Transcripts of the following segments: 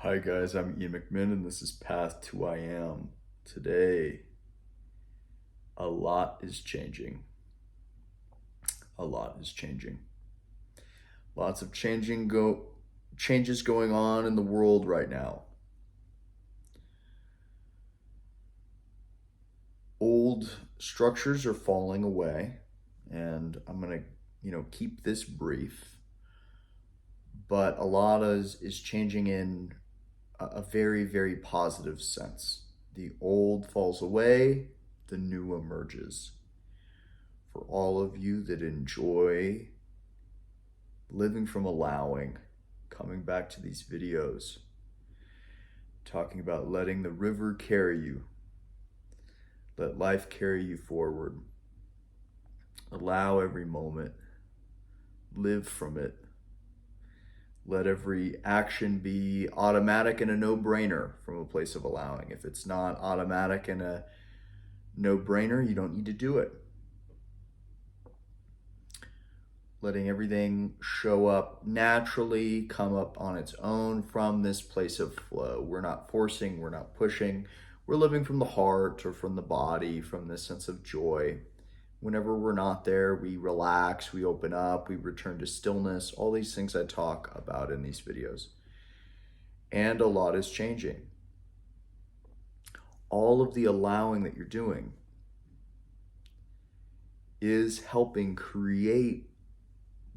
Hi guys, I'm Ian McMinn and this is Path to I Am. Today, a lot is changing. A lot is changing. Lots of changes going on in the world right now. Old structures are falling away, and I'm gonna, keep this brief. But a lot is changing in a very, very positive sense. The old falls away, the new emerges. For all of you that enjoy living from allowing, coming back to these videos, talking about letting the river carry you, let life carry you forward, allow every moment, live from it. Let every action be automatic and a no-brainer from a place of allowing. If it's not automatic and a no-brainer, you don't need to do it. Letting everything show up naturally, come up on its own from this place of flow. We're not forcing, we're not pushing. We're living from the heart or from the body, from this sense of joy. Whenever we're not there, we relax, we open up, we return to stillness, all these things I talk about in these videos. And a lot is changing. All of the allowing that you're doing is helping create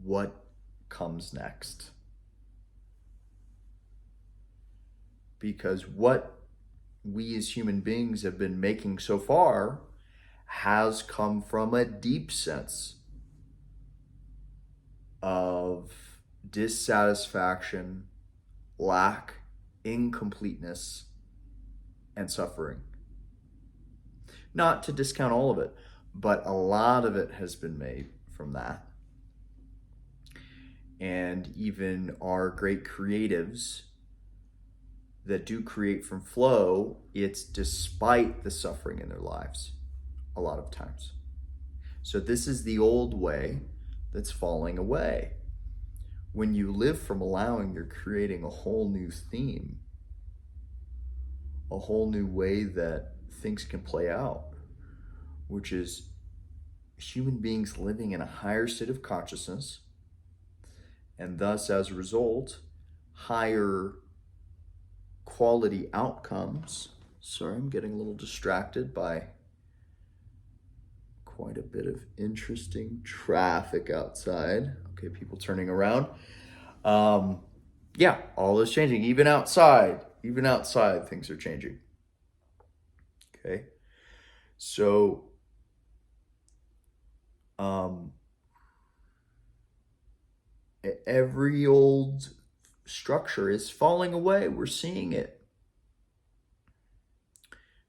what comes next. Because what we as human beings have been making so far has come from a deep sense of dissatisfaction, lack, incompleteness, and suffering. Not to discount all of it, but a lot of it has been made from that. And even our great creatives that do create from flow, it's despite the suffering in their lives a lot of times. So this is the old way that's falling away. When you live from allowing, you're creating a whole new theme, a whole new way that things can play out, which is human beings living in a higher state of consciousness, and thus, as a result, higher quality outcomes. Sorry, I'm getting a little distracted by quite a bit of interesting traffic outside. Okay, people turning around. Yeah, all is changing. Even outside, things are changing. Okay, so every old structure is falling away. We're seeing it.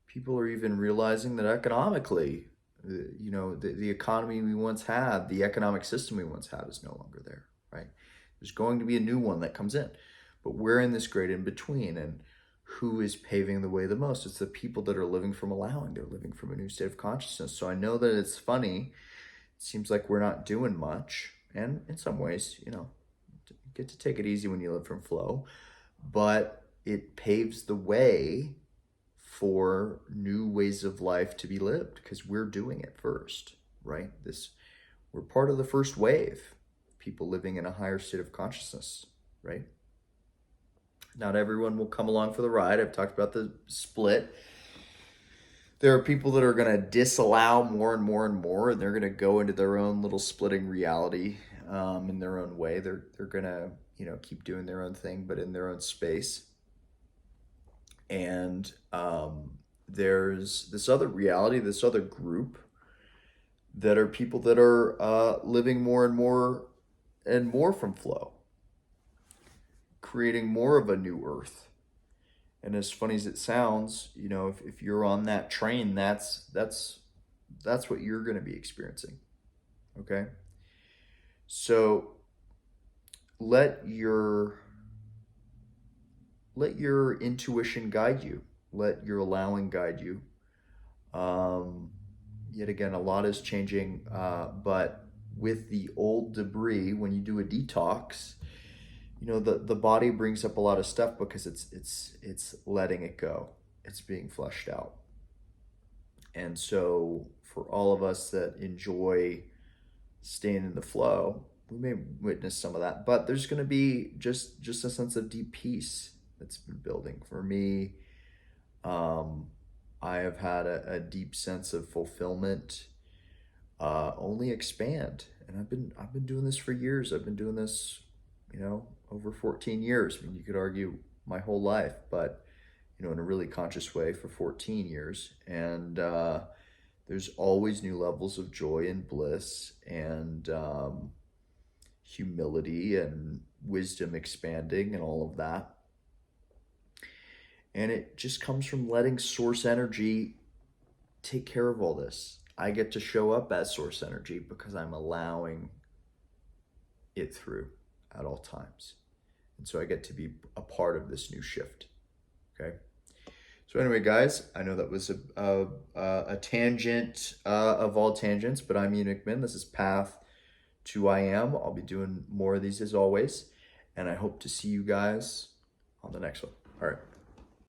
People are even realizing that economically, the economy we once had, the economic system we once had is no longer there, right? There's going to be a new one that comes in, but we're in this great in between. And who is paving the way the most? It's the people that are living from allowing. They're living from a new state of consciousness. So I know that it's funny. It seems like we're not doing much. And in some ways, you get to take it easy when you live from flow, but it paves the way for new ways of life to be lived because we're doing it first, right? We're part of the first wave, people living in a higher state of consciousness, right? Not everyone will come along for the ride. I've talked about the split. There are people that are going to disallow more and more and more, and they're going to go into their own little splitting reality in their own way. They're going to, keep doing their own thing, but in their own space. And there's this other reality, this other group that are people that are living more and more and more from flow, creating more of a new earth. And as funny as it sounds, if you're on that train, that's what you're going to be experiencing. Okay? So let your intuition guide you. Let your allowing guide you. Yet again, a lot is changing, but with the old debris, when you do a detox, the body brings up a lot of stuff because it's letting it go. It's being flushed out. And so for all of us that enjoy staying in the flow, we may witness some of that. But there's going to be just a sense of deep peace that's been building for me. I have had a deep sense of fulfillment only expand. And I've been doing this for years. I've been doing this, over 14 years. I mean, you could argue my whole life, but in a really conscious way for 14 years. And there's always new levels of joy and bliss and humility and wisdom expanding and all of that. And it just comes from letting source energy take care of all this. I get to show up as source energy because I'm allowing it through at all times. And so I get to be a part of this new shift. Okay. So anyway, guys, I know that was a tangent of all tangents, but I'm Ian McMinn. This is Path to I Am. I'll be doing more of these as always. And I hope to see you guys on the next one. All right.